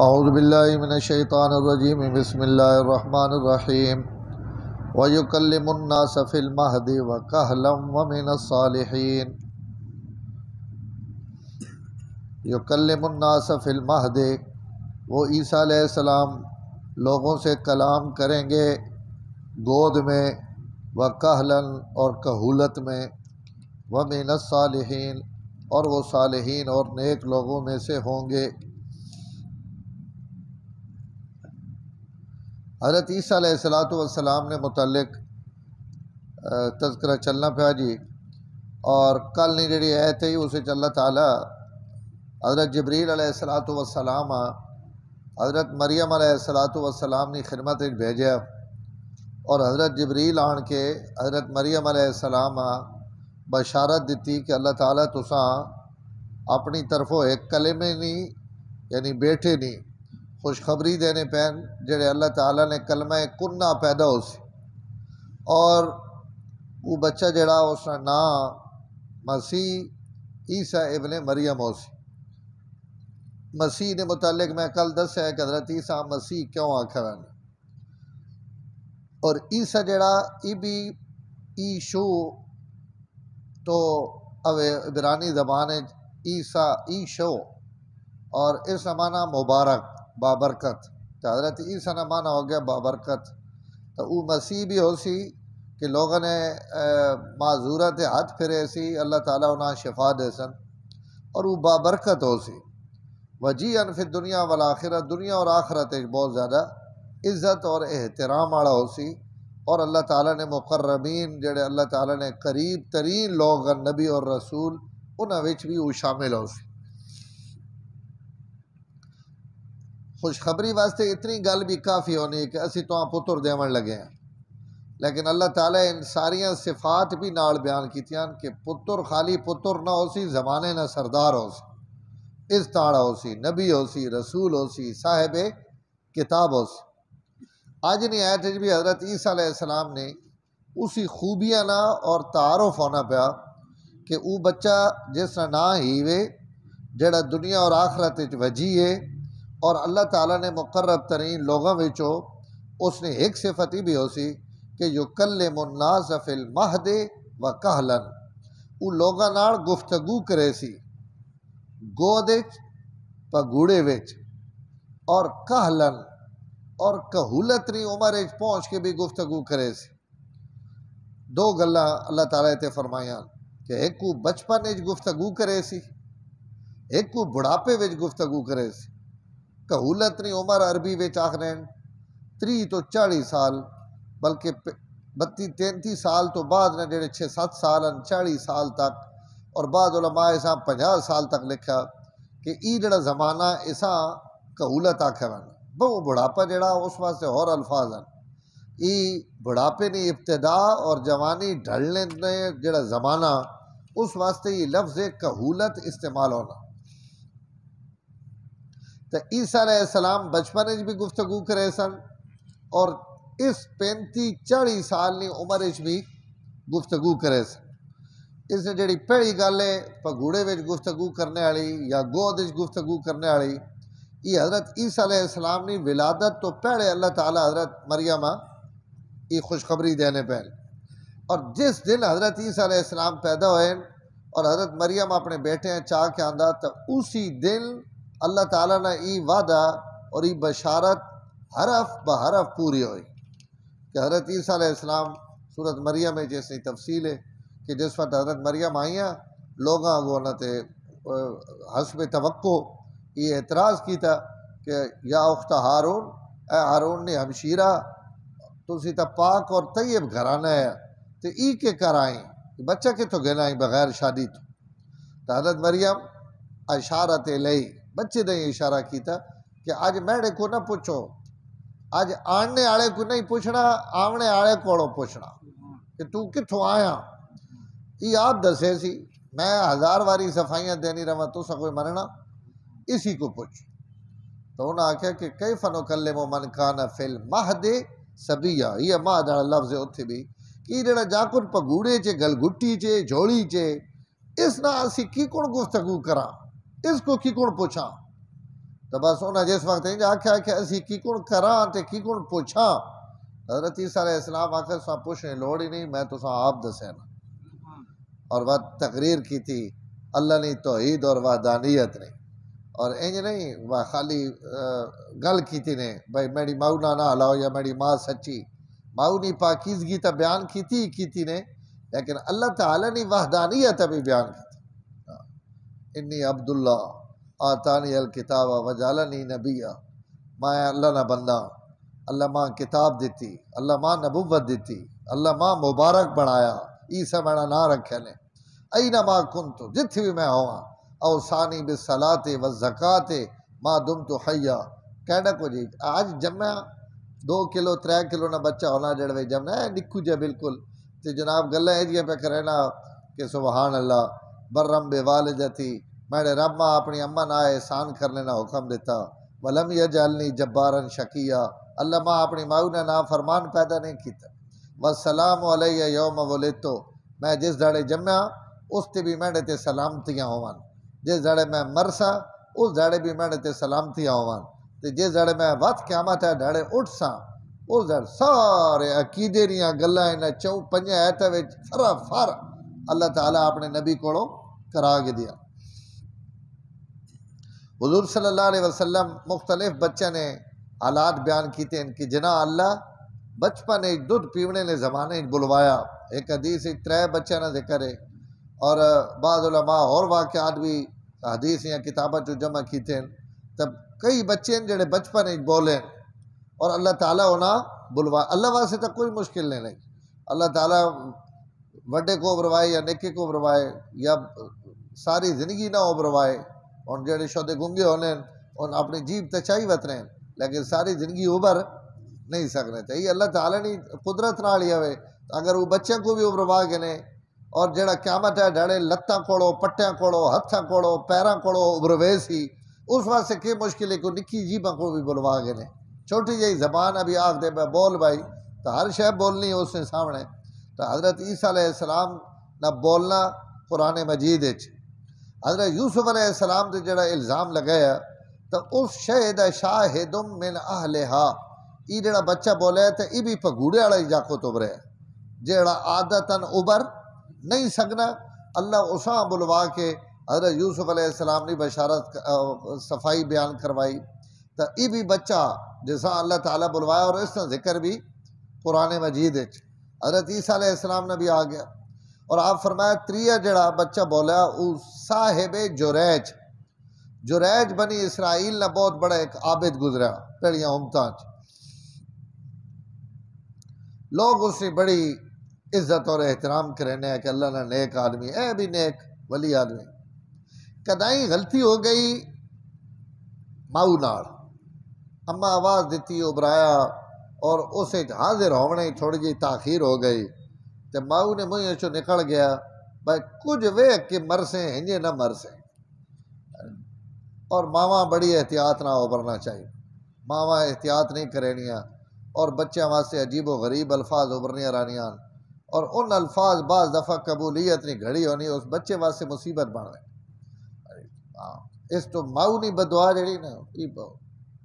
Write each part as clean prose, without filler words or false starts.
اعوذ باللہ من الشیطان الرجیم بسم اللہ الرحمن الرحیم وَيُكَلِّمُ النَّاسَ فِي الْمَهْدِ وَكَهْلًا وَمِنَ الصَّالِحِينَ۔ يُكَلِّمُ النَّاسَ فِي الْمَهْدِ، وہ عیسیٰ علیہ السلام لوگوں سے کلام کریں گے گود میں، وَكَهْلًا اور کہولت میں، وَمِنَ الصَّالِحِينَ اور وہ صالحین اور نیک لوگوں میں سے ہوں گے۔ حضرت عیسیٰ علیہ السلام نے متعلق تذکرہ چلنا پیا جی، اور کل نہیں جڑی آیت ہے اسے اللہ تعالیٰ حضرت جبریل علیہ السلام حضرت مریم علیہ السلام نے خدمت بھیجا، اور حضرت جبریل آن کے حضرت مریم علیہ السلام بشارت دیتی کہ اللہ تعالیٰ تساں اپنی طرفوں ایک کلمے نہیں یعنی بیٹھے نہیں خوشخبری دینے پین جڑے اللہ تعالیٰ نے کلمہ کنہ پیدا ہو سی، اور وہ بچہ جڑا اس کا نام مسیح عیسیٰ ابن مریم ہو سی۔ مسیح نے متعلق میں کل دسیا کہ حضرت عیسیٰ مسیح کیوں آکھا ہے، اور عیسیٰ جڑا بھی ایشو تو عبرانی زبان ہے عیسیٰ ایشو، اور اس کا معنی مبارک بابرکت، تو حضرت عیسیٰ نے معنی ہو گیا بابرکت، تو وہ مسیح بھی ہو سی کہ لوگوں نے معذورت ہاتھ پھرے سی، اللہ تعالیٰ انہیں شفا دے سن، اور وہ بابرکت ہو سی، وجیعاً فی الدنیا والآخرت، دنیا اور آخرت ایک بہت زیادہ عزت اور احترام والا ہو سی، اور اللہ تعالیٰ نے مقربین جڑے اللہ تعالیٰ نے قریب ترین لوگ نبی اور رسول انہاں وچ بھی وہ شامل ہو سی۔ خوشخبری واسطے اتنی گل بھی کافی ہونی کہ اسی تو پتر دیون لگے ہیں، لیکن اللہ تعالیٰ ان ساریاں صفات بھی نال بیان کیتیاں کہ پتر خالی پتر نہ ہو سی، زمانے نہ سردار ہو سی، عزتاڑا ہو سی، نبی ہو سی، رسول ہو سی، صاحب کتاب ہو سی۔ آج نہیں آیت بھی حضرت عیسیٰ علیہ السلام نے اسی خوبیاں نہ اور تعارف ہونا پیا کہ وہ بچہ جس کا نام ہی وے جڑا دنیا اور آخرت وجی ہے، اور اللہ تعالیٰ نے مقرب ترین لوگوں وچوں اس نے ایک صفت ہی بھی ہو سی کہ یکلم الناس فی المہد وکہلا، وہ لوگاں نال گفتگو کرے سی گود وچ پگوڑے وچ، اور کہلن اور کہولتری عمر وچ پہنچ کے بھی گفتگو کرے سی۔ دو گلاں اللہ تعالیٰ تے فرمائیاں کہ ایک کو بچپن وچ گفتگو کرے سی، ایک کو بڑھاپے وچ گفتگو کرے سی۔ کہولت نہیں عمر عربی وچ آخرین 30 تو 40 سال، بلکہ 32-33 سال تو بعد نے جڑے 6-7 سال 40 سال تک، اور بعض علماء ایسا 50 سال تک لکھا کہ ای جڑا زمانہ ایسا کہولت آکھا ہے، بہو بڑھاپا جڑا اس واسطے اور الفاظ ہیں، ای بڑھاپے نے ابتدا اور جوانی ڈھلنے نے جڑا زمانہ اس واسطے یہ لفظ کہولت استعمال ہونا۔ تو عیسیٰ علیہ السلام بچپن وچ بھی گفتگو کرے سن، اور اس 35-40 سال کی عمر وچ بھی گفتگو کرے سن۔ اس نے جڑی پہلی گل ہے پگوڑے وچ گفتگو کرنے والی یا گود وچ گفتگو کرنے والی، یہ حضرت عیسیٰ علیہ السلام کی ولادت تو پہلے اللہ تعالیٰ حضرت مریم یہ خوشخبری دینے پہ، اور جس دن حضرت عیسیٰ علیہ السلام پیدا ہوئے اور حضرت مریم اپنے بیٹے چاہ کے آندہ، تو اسی دن اللہ تعالیٰ نے ای وعدہ اور ای بشارت حرف بحرف پوری ہوئی کہ حضرت عیسیٰ علیہ السلام سورت مریم میں جیسے تفصیل ہے کہ جس وقت حضرت مریم آئیاں لوگاں وہ نہ تے حسب توقع یہ اعتراض کیتا کہ یا اخت ہارون، اے ہارون نے ہمشیرہ تسی تا پاک اور طیب گھرانہ ہے، تو ای کے کر آئیں بچہ کے تو گنا آئیں بغیر شادی تو حضرت مریم اشارت لئی بچے نے اشارہ کیتا کہ آج میڑے کو نہ پوچھو، آج آنے آڑے کو نہیں پوچھنا، آونے آڑے کوڑو پوچھنا کہ تو کتھوں آیا۔ یہ آپ دسے سی، میں 1000 واری صفائیاں دینی رہا تو سا کوئی مننا، اسی کو پوچھ۔ تو انہوں نے آکھا کہ کیف نکلم من کان فی المہد صبیہ، یہ مہد لفظ اتھے بھی کہ جڑا جاکر پگوڑے چے گل گھٹی چے جھوڑی چے، اس نہ اسی کی کون گفتگو کراں، اس کو کی کون پوچھاں۔ تو بس انہیں جس وقت انج آخیا کہ اسی کی کون کراں تے کی کون پوچھاں، حضرت عیسیٰ علیہ السلام آخر سا پوچھنے لوڑ ہی نہیں، میں تو آپ دسے نا، اور وہ تقریر کی تھی اللہ نے توحید اور وحدانیت نے، اور انج نہیں وہ خالی گل کی تھی نے بھائی میری ماؤ نہ ہلاؤ یا میری ماں سچی، ماؤ نے پاکیزگی تو بیان کی تھی نے، لیکن اللہ تعالیٰ نے وحدانیت ابھی بیان کی تھی، انی عبداللہ آتانی الکتاب وجعلنی نبیہ، میں اللہ نہ بندہ، اللہ ماں کتاب دیتی، اللہ ماں نبوت دیتی، اللہ ماں مبارک بنایا، عیسیٰ میرا نام رکھے نے، اینما کنت جتھے بھی میں ہوا، اوصانی بالصلاۃ والزکاۃ ما دمت حیا، کہنا کو جی آج جمع 2 کلو 3 کلو نہ بچہ ہونا جڑوے جمنا ہے نکو جا بالکل، تے جناب گلہ ایجیاں پہ کرے نا کہ سبحان اللہ برم بے والدتی، میرے رب ماں اپنی اماں نہ احسان کرنے کا حکم دیتا، ولم یجعلنی جبارا شقیا، اللہ ماں اپنی ماؤ نے نافرمان پیدا نہیں کیتا، والسلام علیہ یوم ولدتو، میں جس دھڑے جمع اس تے بھی میرے تے سلامتیاں ہوان، جس دھڑے میں مرسا اس دھڑے بھی میرے تے سلامتیاں ہوان، تے جس دھڑے میں وقت قیامت ہے دھڑے اٹھ سا اس دھڑے سارے عقیدے دیاں گلاں انہاں 4-5 آیتاں وچ فر اللہ تعالیٰ اپنے نبی کو کرا کے دیا۔ حضور صلی اللہ علیہ وسلم مختلف بچے نے حالات بیان کیتے ہیں کہ جنا اللہ بچپن دودھ پیونے نے زمانے بلوایا، ایک حدیث 3 بچے نے ذکر ہے، اور بعض علماء اور واقعات بھی حدیث یا کتابیں جو جمع کیتے ہیں، تب کئی بچے ہیں جڑے بچپن بولیں اور اللہ تعالیٰ انہاں بلوا، اللہ واسطے تک کوئی مشکل نہیں، اللہ تعالیٰ وڈے کو ابروائے یا نکے کو ابروائے یا ساری زندگی نہ ابروائے، اور جڑے شودے گنگے ہونے ان اپنی جیب تچائی وطنے لیکن ساری زندگی ابھر نہیں سکنے چاہیے، اللہ تعالیٰ نے قدرت نہ لیا ہوئے اگر وہ بچوں کو بھی ابروا کے نے، اور جڑا قیامت ہے ڈھڑے لتاں کوڑو پٹیاں کوڑو ہتھاں کوڑو پیراں کوڑو ابروے سی، اس واسطے کی مشکل ہے کو نکی جیباں کو بھی بلوا کے نے، چھوٹی جہی زبان ابھی آکھ دے میں بول بھائی تو ہر شے بولنی ہے اس نے سامنے، تو حضرت عیسیٰ علیہ السلام نہ بولنا قرآن مجید ہے، حضرت یوسف علیہ السلام تے جڑا الزام لگایا تو اس شہد شاہد من اہلہا، یہ جڑا بچہ بولے تو یہ بھی پگوڑے والا ہی جاکو تبرے جڑا عادتاً ابر نہیں سکنا، اللہ اساں بلوا کے حضرت یوسف علیہ السلام نے بشارت صفائی بیان کروائی، تو یہ بھی بچہ جیسا اللہ تعالیٰ بلوایا، اور اس کا ذکر بھی قرآن مجید ہے، حضرت عیسیٰ علیہ السلام نے بھی آ گیا، اور آپ فرمایا 3 جڑا بچہ بولا وہ صاحب جریج بنی اسرائیل نے بہت بڑا ایک عابد گزرا پہلیاں امتاں، لوگ اس نے بڑی عزت اور احترام کرنے ہیں کہ اللہ نے نیک آدمی اے بھی نیک ولی آدمی، کدائیں غلطی ہو گئی ماؤ نال، اما آواز دیتی ابرایا اور اسے حاضر ہونے تھوڑی جی تاخیر ہو گئی، تو ماؤ نے منہ چو نکل گیا بھائی کچھ ویکھ کے مرسیں ہنجے نہ مرسیں، اور ماواں بڑی احتیاط نہ ابھرنا چاہیے، ماواں احتیاط نہیں کرینیاں، اور بچوں واسطے عجیب و غریب الفاظ ابھرنیاں رانیاں، اور ان الفاظ بعض دفعہ قبولیت نہیں گھڑی ہونی اس بچے واسطے مصیبت بن رہے، اس تو ماؤ نہیں بدعا جڑی نا،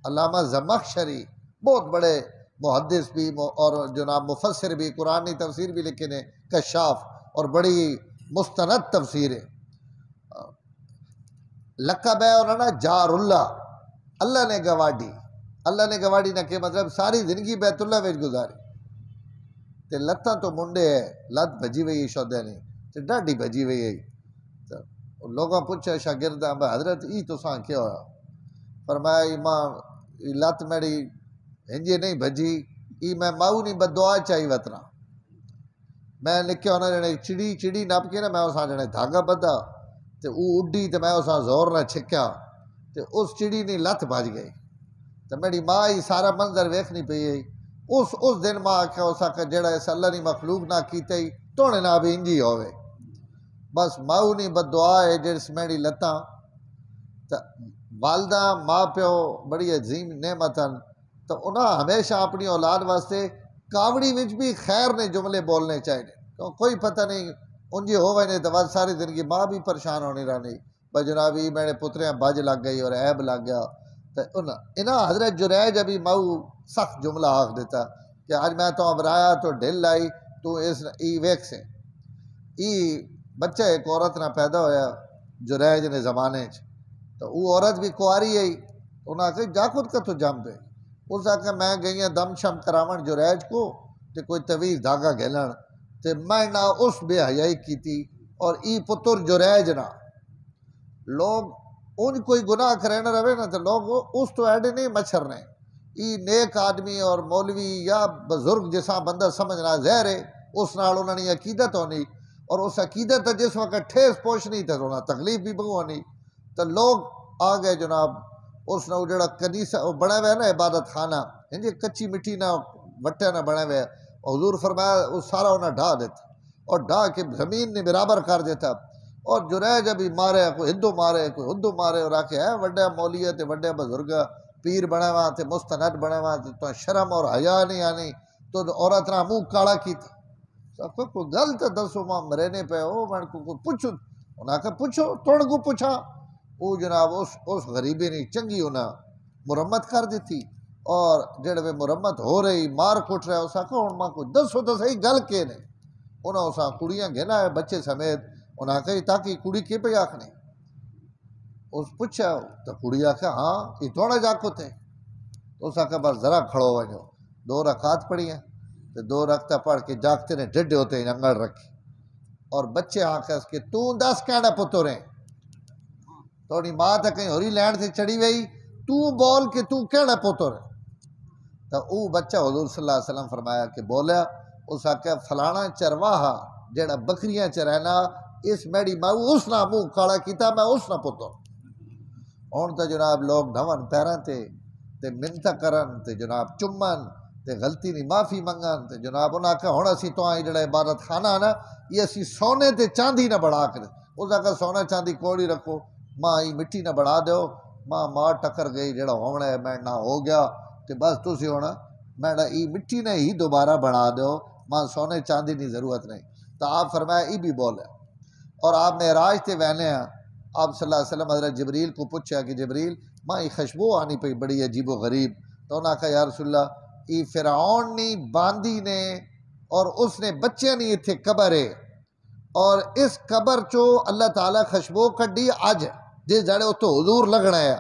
علامہ زمخشری بہت بڑے محدث بھی اور جناب مفسر بھی، قرآنی تفسیر بھی لکھے نے، کشاف، اور بڑی مستند تفسیر ہے، لقب ہے انہوں نے جار اللہ نے گواڈی، اللہ نے گواڈی نہ کہ مطلب ساری زندگی بیت اللہ وچ گزاری، تے لتاں تو منڈے ہے، لت بھجی ہوئی شودے نہیں تے ڈاڈی بھجی ہوئی ہے، تو لوگوں پوچھا شاگرداں حضرت ای تو ساں کیا ہوا، فرمایا ماں لت میری ہنجے نہیں بھجی، ای میں ماؤ نہیں بدعا چاہی وطنا، میں نکے ہونا جنے چڑی نپ کے نا میں اساں جنے دھاگا بدھا تے او اڈی تے میں اساں زور نہ چھکیا تے اس چڑی نہیں لت بھج گئی، تے میری ماں ہی سارا منظر ویکھنی پئی ہے، اس دن ماں آکھیا اسا کہ جڑا اس اللہ نے مخلوق نہ کیتے ہی توڑے نہ بھی انجی ہوئے، بس ماؤ نہیں بدعا ہے جس میری لتاں، والدہ ماں پیو بڑی عظیم نعمتاً، تو انہاں ہمیشہ اپنی اولاد واسطے کاوڑی وچ بھی خیر نے جملے بولنے چاہیے، کوئی پتہ نہیں انجی ہوئے نے تو بس ساری زندگی ماں بھی پریشان ہونی رہنی، بھائی جناب میرے پتریاں بج لگ گئی اور عیب لگ گیا، تو انہاں حضرت جریج ابھی مئو سخت جملہ آخ دیتا کہ آج میں تو ابرایا تو ڈھل آئی تو اس ای ویک سے ای بچہ ایک عورت نہ پیدا ہویا جریج نے زمانے تو وہ عورت بھی کواری آئی انہاں کہ جا خود کا تو جم پہ اس آکھا میں گئی ہیں دم شم کراون جریج کو تے کوئی طویل دھاگا گھلن تے میں نہ اس بے حیائی کی تھی اور ای پتر جریج نہ لوگ ان کوئی گناہ کرے نہ رہے نا تو لوگ اس تو ایڈے نہیں مچھر نے ای نیک آدمی اور مولوی یا بزرگ جیسا بندہ سمجھنا زہر ہے اس نال انہوں نے عقیدت ہونی اور اس عقیدت جس وقت ٹھیس پوچھ نہیں تھا ہونا تکلیف بھی بگو ہونی تو لوگ آ گئے جناب اس نے وہ جڑا کنیسا وہ بنا ہوا ہے نا عبادت خانہ جی کچی مٹی نہ وٹے نہ بنا ہوا ہے حضور فرمایا وہ سارا انہیں ڈھا دیتا اور ڈھا کے زمین نے برابر کر دیتا اور جریج ابھی مارے کوئی ہندو مارے کوئی ہندو مارے اور آکے ہے وڈے مولیت وڈے بزرگ پیر بنے ہوا تھے مستند بنے ہوا تھے تو شرم اور حیا نہیں آنی تو عورت نہ منہ کالا کی تھا کوئی گل تو دسو ماں مرے پہ ہو میں کو پوچھو انہاں کہ پوچھو توڑ کو پوچھا وہ جناب اس غریبی نے چنگی انہیں مرمت کر دیتی اور جڑے میں مرمت ہو رہی مار کٹ رہا اس آخو ہوں ماں کو دسو تو صحیح گل کے نہیں انہیں اس کڑیاں گھنا ہے بچے سمیت انہاں کہی تاکہ کڑی کے پہ آخنے اس پوچھا تو کڑی آخیا ہاں یہ تھوڑا جاکو تھے تو اس آخیا بس ذرا کھڑو وجو 2 رکعات پڑھی ہیں تو 2 رکعتیں پڑھ کے جاگتے نے ڈڈے ہوتے ہیں انگڑ رکھی اور بچے آخیا کہ تو دس کہنا پتر ہیں توڑی ماں تو کہیں ہوری لینڈ سے چڑھی وئی تو بول کہ تو کہنا پتر ہے تو وہ بچہ حضور صلی اللہ علیہ وسلم فرمایا کہ بولیا اس آخیا فلانا چرواہا جڑا بکریاں چرائنا اس میری ماؤ اس نہ منہ کالا کیتا میں اس نہ پتر ہوں تو جناب لوگ ڈھون پیرن تے منت کرن تے جناب چمن تے غلطی نہیں معافی منگن تے جناب انہاں آخیا ہوں اسی تو آئی جڑا عبادت خانہ ہے نا یہ اسی سونے تے چاندی نہ بڑھا کر اس آخیا سونا چاندی کوڑی رکھو ماں ای مٹی نہ بڑھا دیو ماں مار ٹکر گئی جڑا ہونا ہے میں نہ ہو گیا تے بس تسی ہونا میں ای مٹی نے ہی دوبارہ بڑھا دیو ماں سونے چاندی کی ضرورت نہیں تو آپ فرمایا ای بھی بولے اور آپ معراج تے وہنے ہیں آپ صلی اللہ علیہ وسلم حضرت جبریل کو پوچھا کہ جبریل ماں ای خوشبو آنی پئی بڑی عجیب و غریب تو انہاں کہا یا رسول اللہ ای فرعون نی باندی نے اور اس نے بچے نہیں اتھے قبر ہے اور اس قبر چو اللہ تعالیٰ خوشبو کڈی اج جس جڑے اتو حضور لگنا ہے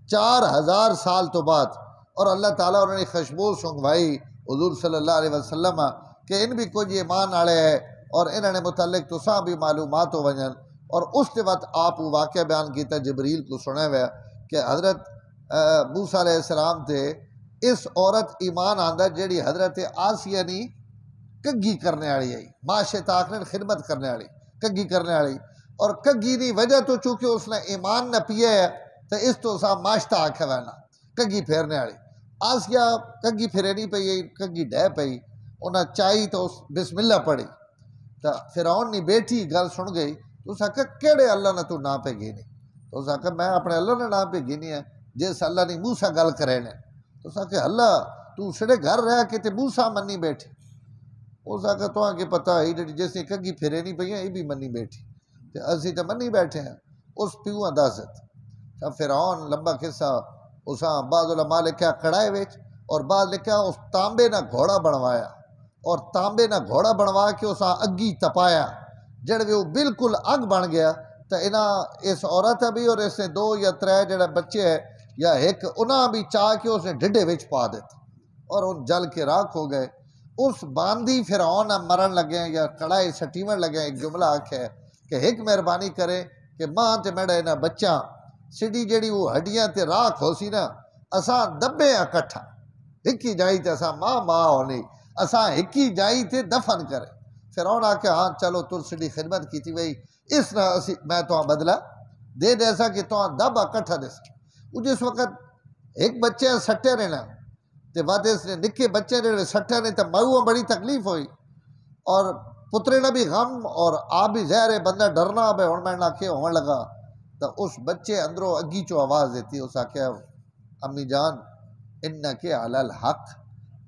4000 سال تو بعد اور اللہ تعالیٰ انہوں نے خوشبو سنگوائی حضور صلی اللہ علیہ وسلم کہ ان بھی کچھ ایمان آڑے ہے اور انہوں نے متعلق تو ساں بھی معلومات ہو ونجن اور اس کے وقت آپ وہ واقعہ بیان کیتا جبریل کو سنے ہوئے کہ حضرت موسیٰ علیہ السلام تھے اس عورت ایمان آندہ جیڑی حضرت آسیہ نی کگی کرنے والی ہے معاشے تاخرین خدمت کرنے والی کگی کرنے والی اور کگی نی وجہ تو چونکہ اس نے ایمان نہ پیے ہے تو اس تو سا معاشتہ آکھے وینا کگی پھیرنے والی آسیہ کگی پھرے نہیں پئی کگی ڈہ پئی انہیں چاہی تو اس بسم اللہ پڑھی تو فرعون نی بیٹھی گل سن گئی تو اس آکھا کیڑے اللہ نے تو نہ پہ گینی تو اس آکھا میں اپنے اللہ نے نہ پہ گینی ہے جس اللہ نے موسیٰ گل کرے نے تو اس آکھا اللہ تو سڑے گھر رہ کے تے موسیٰ منی بیٹھی اس آکھا تو آنکہ پتہ ہے جس نے کگی پھرے نہیں پئی ہیں یہ بھی منی بیٹھی تے اسی تے منی بیٹھے ہیں اس پیو اندازت فرعون لمبا قصہ اساں بعض علماء لکھا کڑائے ویچ اور بعض لکھا اس تانبے نہ گھوڑا بنوایا اور تانبے نہ گھوڑا بنوا کے اساں اگی تپایا جڑ وہ بالکل اگ بن گیا تو انہاں اس عورت بھی اور اس نے 2 یا 3 جڑے بچے ہے یا ایک انہاں بھی چاہ کے اس نے ڈھڈے وچ پا دیتا اور ان جل کے راکھ ہو گئے اس باندی فرعون مرن لگے یا کڑائی سٹیون لگے ایک جملہ آکھے کہ ایک مہربانی کرے کہ ماں تے میرے انہاں بچہ سڈی جڑی وہ ہڈیاں تے راکھ ہو سی نا اساں دبے ہیں کٹھا ہکی جائی تے اساں ماں ہونی اساں ہکی جائی تے دفن کرے فرعون آکھے ہاں چلو تر سڈی خدمت کیتی وئی اس نہ میں تو بدلہ دے دیسا کہ تو دبا کٹھا دیسا وہ جس وقت ایک بچے سٹے رہنا تے بعد اس نے نکے بچے رہے سٹے نے تے مئو بڑی تکلیف ہوئی اور پترے نہ بھی غم اور آپ بھی زہر ہے بندہ ڈرنا بے ہن میں نہ کہ ہون لگا تو اس بچے اندروں اگی چو آواز دیتی اس آکھیا امی جان انکے علی الحق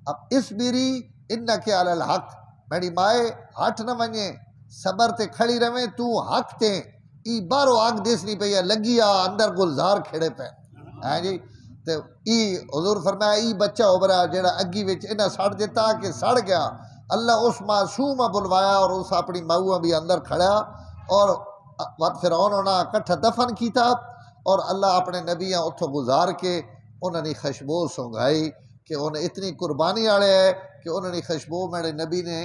اب اس بیری انکے علی الحق میری مائے ہٹ نہ ونجے صبر تے کھڑی رہے تو حق تے ای بارو آگ دیس نہیں پہ لگی آ اندر گلزار کھڑے پہ ہاں جی تے ای حضور فرمایا ای بچہ ابھرا جڑا اگی وچ انہاں سڑ دیتا کہ سڑ گیا، اللہ اس معصوم بلوایا اور اس اپنی ماؤں بھی اندر کھڑا اور وقت فرعون انہاں کٹھا دفن کیتا اور اللہ اپنے نبیاں اتھوں گزار کے انہاں نے خوشبو سونگائی کہ انہیں اتنی قربانی والے ہے کہ انہوں نے خوشبو میرے نبی نے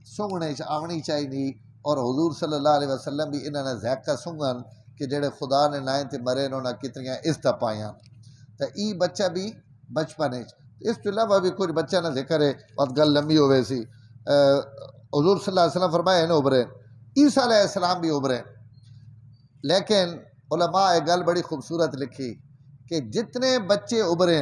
سونگنے آونی چاہیے اور حضور صلی اللہ علیہ وسلم بھی انہوں نے ذائقہ سونگن کہ جڑے خدا نے لائیں تے مرے انہوں نے کتنیاں عزت پائیاں تو ای بچہ بھی بچپن اس تو علاوہ بھی کچھ بچہ نہ ذکر ہے بات گل لمبی ہوئے سی حضور صلی اللہ علیہ وسلم فرمائے انہیں ابھرے عیسیٰ علیہ السلام بھی ابھرے لیکن علماء ایک گل بڑی خوبصورت لکھی کہ جتنے بچے ابھرے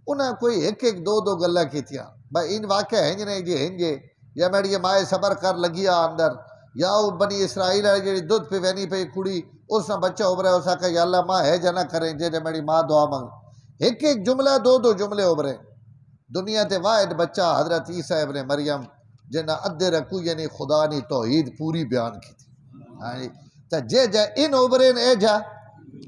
انہیں کوئی ایک ایک دو دو گلہ کیتیاں بھائی ان واقعہ ہیں جنہیں جی ہیں جے یا میری یہ مائے صبر کر لگیا اندر یا وہ بنی اسرائیل ہے جی دودھ پہ وینی پہ کڑی اس نے بچہ ابھرے اس کہ یا اللہ ماں ہے جنا کریں جے میری ماں دعا مانگ ایک ایک جملہ دو دو جملے ابھرے دنیا تے واحد بچہ حضرت عیسیٰ ابن مریم جنہ ادھے رکھو یعنی خدا نے توحید پوری بیان کی تھی تو جے جا ان ابھرے اے جا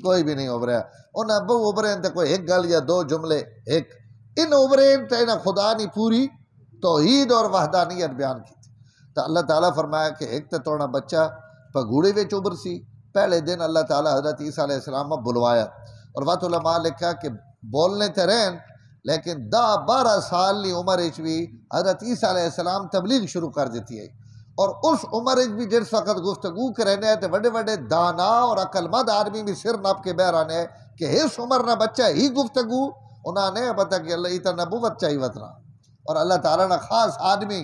کوئی بھی نہیں ابھریا انہیں بہو ابھرے تو کوئی ایک گل یا دو جملے ایک ان ابھرے تو انہیں خدا نے پوری توحید اور وحدانیت بیان کی تھی تو اللہ تعالیٰ فرمایا کہ ایک تو توڑا بچہ پگوڑے وچ ابھر سی پہلے دن اللہ تعالیٰ حضرت عیسیٰ علیہ السلام میں بلوایا اور وقت علماء لکھا کہ بولنے تے رہن لیکن 10-12 سال کی عمر بھی حضرت عیسیٰ علیہ السلام تبلیغ شروع کر دیتی ہے اور اس عمر بھی جس وقت گفتگو کرنے ہیں تو بڑے بڑے دانا اور عقل مند آدمی بھی سر نپ کے بہر آنے کہ اس عمر نہ بچہ ہی گفتگو انہوں نے پتا کہ اللہ تا نبوت چاہیے وطنا اور اللہ تعالیٰ نے خاص آدمی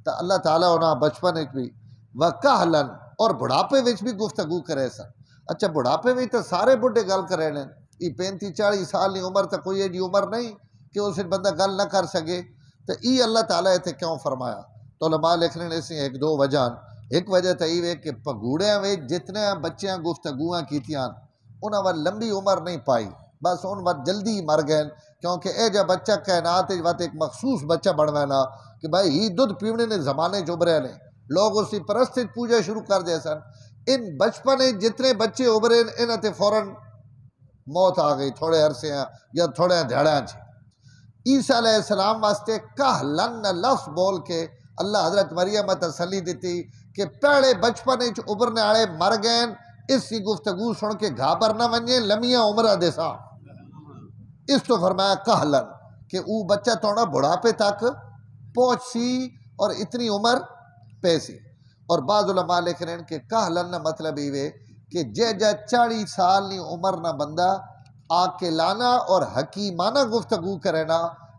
تو اللہ تعالیٰ انہاں بچپن بھی وکہلن اور بڑھاپے وچ بھی گفتگو کرے سن اچھا بڑھاپے وچ تو سارے بڑھے گل کرے لیں یہ 35-40 سال کی عمر تو کوئی ایڈی عمر نہیں کہ اس بندہ گل نہ کر سکے تو یہ اللہ تعالیٰ تے کیوں فرمایا تو علماء لکھنے نے اسی ایک دو وجہ ایک وجہ تو یہ کہ پگوڑیاں میں جتنے بچیاں گفتگوਆਂ کیتیاں انہاں وہ لمبی عمر نہیں پائی بس ان وہ جلدی ہی مر گئے کیونکہ اے جا بچہ کائنات وقت ایک مخصوص بچہ بنوانا کہ بھائی ہی دودھ پیونے نے زمانے چبرے نے لوگ اسی پرست پوجا شروع کر دے سن ان بچپن جتنے بچے ابھرے انہاں تے فوراً موت آ گئی تھوڑے عرصے ہیں یا تھوڑے دھیڑیاں عیسیٰ علیہ السلام واسطے کہلن لفظ بول کے اللہ حضرت مریم تسلی دیتی کہ پہلے بچپن ابھرنے والے مر گئے اس کی گفتگو سن کے گھابر نہ ونجے لمیاں عمرہ دے سا اس تو فرمایا کہلن کہ او بچہ تھوڑا بڑھاپے تک پہنچ سی اور اتنی عمر پہ سی اور بعض علماء لکھ رہے ہیں کہ کہلن مطلب یہ کہ جے جا 40 سال نی عمر نہ بندہ عاقلانہ اور حکیمانہ گفتگو کرے نا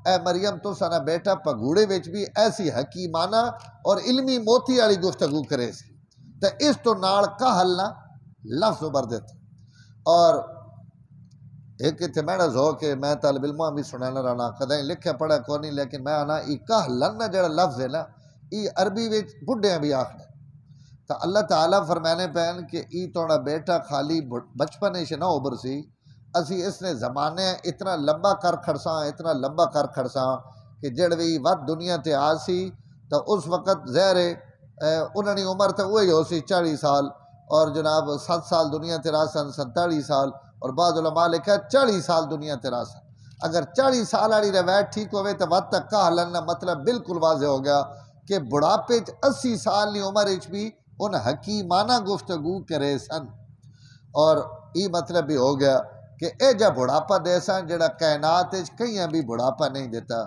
اے مریم تو سنا بیٹا پگوڑے وچ بھی ایسی حکیمانہ اور علمی موتی والی گفتگو کرے سی تو اس تو نال کہلنا لفظ ابھر دیتا اور ایک اتنے میں ذوق کہ میں طالب علماں بھی سنانا رہنا کدیں لکھے پڑھا کو نہیں لیکن میں آنا یہ کہلنا جڑا لفظ ہے نا یہ عربی وچ بڈھے بھی آخر تو اللہ تعالیٰ فرمانے پہن کہ ای توڑا بیٹا خالی بچپنے سے نہ ابھر سی اسی اس نے زمانے اتنا لمبا کر کھڑساں کہ جڑ بھی وقت دنیا تے آ سی تو اس وقت زہر انہوں نے عمر تو وہی ہو سی 40 سال اور جناب 7 سال دنیا تے راسن 47 سال اور بعض علماء لکھا 40 سال دنیا تے راسن اگر 40 سال والی روایت ٹھیک ہوئے تو وقت تک کہلن مطلب بالکل واضح ہو گیا کہ بڑھاپے 80 سال کی عمر بھی ان حکیمانہ گفتگو کرے سن اور یہ مطلب بھی ہو گیا کہ اے جا بڑھاپا دے سن جڑا کائنات کہیں بھی بڑھاپا نہیں دیتا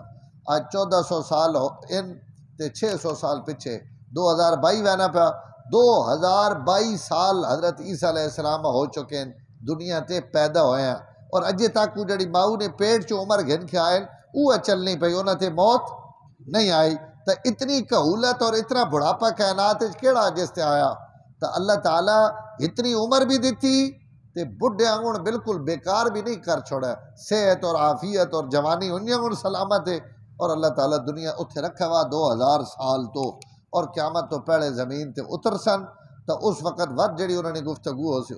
آج 1400 سال ہو ان تے 600 سال پیچھے 2022 وینا پیا 2022 سال حضرت عیسیٰ علیہ السلام ہو چکے ہیں دنیا تے پیدا ہوئے ہیں اور اجے تک وہ جڑی ماؤں نے پیٹ چو عمر گھن کے آئے وہ چلنی پئی انہاں تے موت نہیں آئی تو اتنی کہولت اور اتنا بڑھاپا کائنات کیڑا جس تے آیا تو اللہ تعالیٰ اتنی عمر بھی دیتی تے بڈھے آنگن بالکل بیکار بھی نہیں کر چھوڑا صحت اور عافیت اور جوانی انہیں آنگن سلامت ہے اور اللہ تعالیٰ دنیا اتھے رکھا ہوا 2000 سال تو اور قیامت تو پہلے زمین تے اتر سن تو اس وقت وقت جڑی انہوں نے گفتگو ہو سی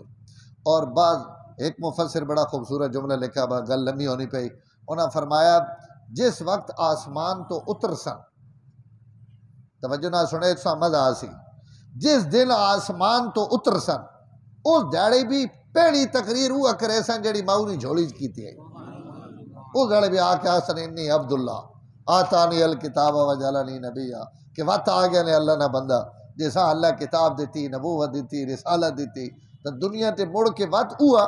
اور بعض ایک مفسر بڑا خوبصورت جملہ لکھا با گل لمبی ہونی پئی انہوں نے فرمایا جس وقت آسمان تو اتر سن توجہ نہ سنے تو مزہ آسی جس دن آسمان تو اتر سن اس دیڑے بھی پہلی تقریر وہ کرے سن جڑی ماؤنی جھولی کیتی ہے اس والے بھی آ کے آسن انی عبداللہ آتانی الکتاب و جعلنی نبیا کہ وقت آ گیا نے اللہ نہ بندہ جیسا اللہ کتاب دیتی نبوت دیتی رسالت دیتی تو دنیا تے مڑ کے وقت ہوا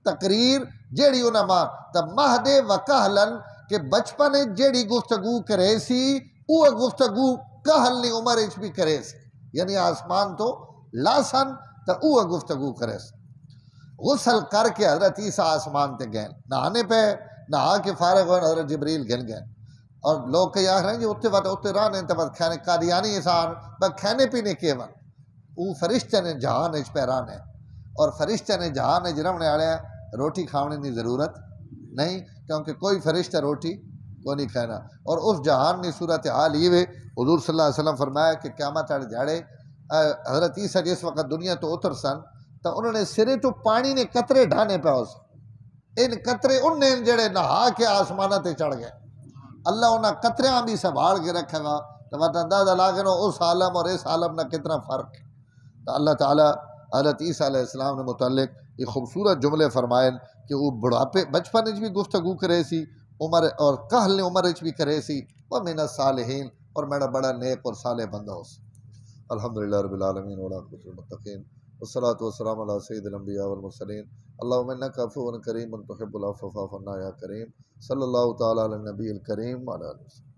تقریر جیڑی انہاں ماں تا مہد و کہلن کہ بچپن جیڑی گفتگو کرے سی وہ گفتگو کہل نی عمر اچ بھی کرے سی یعنی آسمان تو لاسن تا وہ گفتگو کرے سی غسل کر کے حضرت عیسیٰ آسمان تے گئے نہانے پہ نہا کے فارغ ہوئے حضرت جبریل گن گئے اور لوگ کہا رہے ہیں جی اتنے وقت اتنے رانے تے وقت کھانے قادیانی انسان بس کھانے پینے کے وقت وہ فرشتے نے جہان اچ پہ رانے اور فرشتے نے جہان اچ رہنے والے روٹی کھانے کی ضرورت نہیں کیونکہ کوئی فرشتہ روٹی کو نہیں کھانا اور اس جہان کی صورت حال یہ حضور صلی اللہ علیہ وسلم فرمایا کہ قیامت والے دیہڑے حضرت عیسیٰ جس وقت دنیا تو اتر سن تو انہوں نے سرے تو پانی نے قطرے ڈھانے پہ اس ان قطرے ان نے جڑے نہا کے آسمانہ تے چڑھ گئے اللہ انہاں قطریاں بھی سنبھال کے رکھے گا تو وقت اندازہ لا کے اس عالم اور اس عالم نہ کتنا فرق ہے تو اللہ تعالیٰ حضرت عیسیٰ علیہ السلام نے متعلق یہ خوبصورت جملے فرمائے کہ وہ بڑھاپے بچپن بھی گفتگو کرے سی عمر اور کہل نے عمر بھی کرے سی وہ من الصالحین اور میرا بڑا نیک اور صالح بندہ ہو سی الحمدللہ رب العالمین والعاقبۃ للمتقین والصلاۃ والسلام علی سید الانبیاء والمرسلین اللہم انک عفو کریم تحب العفو فاعف عنا یا کریم صلی اللہ تعالی علی النبی الکریم وعلی آلہ وسلم